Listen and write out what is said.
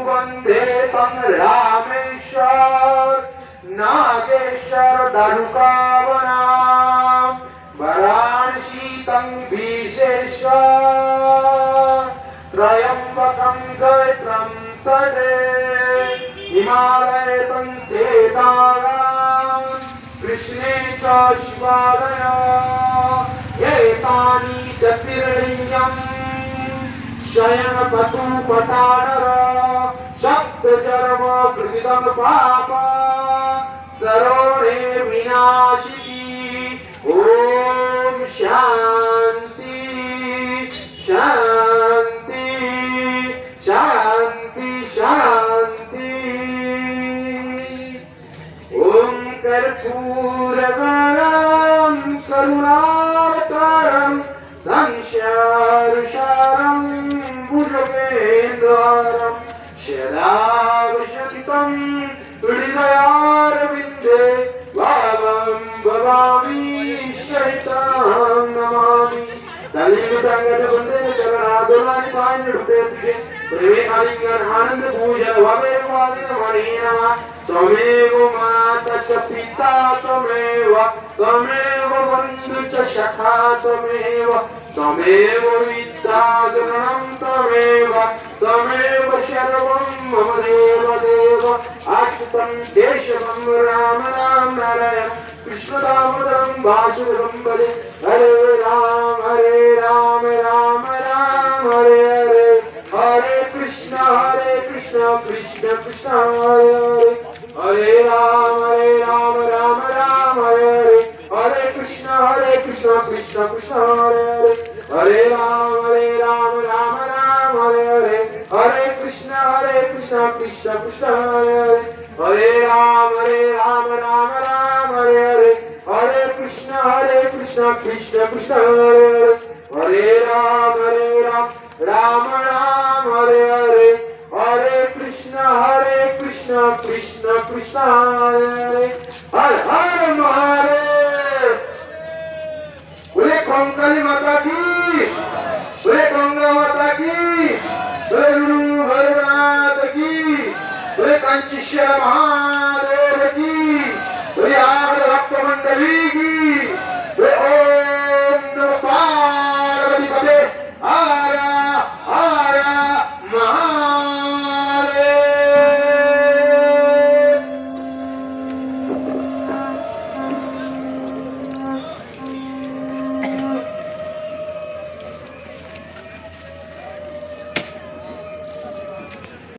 वंदे तं रामेश्वर नागेश्वर धनुकावना वाराणसी तं विशेश्वर त्रयंबकं गयत्रं तटे हिमालय तं केदारं कृष्णे च शिवालय एतानि ज्योतिर्लिङ्गं शयनपतुपटानर शब्दजर्म कृतं पाप सरोणे विनाशिकी ॐ शान्ति शान्ति शान्ति शान्ति ॐ कर्पूरगणं करुणावतारं संशारुषारं भुजगेन्द्रं शदावशतितं हृदयारविन्दे भावं भवामि शैतां नमामि तलिंगटंगत वंदे चरणादुलानि पाण्डुते तुझे प्रेमे आलिंगन आनंद पूजन भवे वादिन मणिना त्वमेव माता च पिता त्वमेव त्वमेव बन्धु च सखा त्वमेव त्वमेव विद्यागणं त्वमेव त्वमेव सर्वं मम देव देव आश्रितं केशवं राम राम नारायण कृष्ण दामोदरं वासुदेवं भजे हरे राम राम राम हरे हरे हरे कृष्ण कृष्ण कृष्ण हरे हरे राम राम राम हरे हरे हरे कृष्ण कृष्ण कृष्ण हरे हरे हरे राम राम राम हरे हरे हरे कृष्ण कृष्ण कृष्ण हरे हरे हरे राम राम राम हरे हरे हरे कृष्ण कृष्ण कृष्ण हरे हरे हरे राम राम राम हरे हरे हरे कृष्ण कृष्ण कृष्ण हरे हरे हर हर महादेव बोले कंकाली माता की बोले गंगा माता की बोले गुरु भोलेनाथ की बोले कांची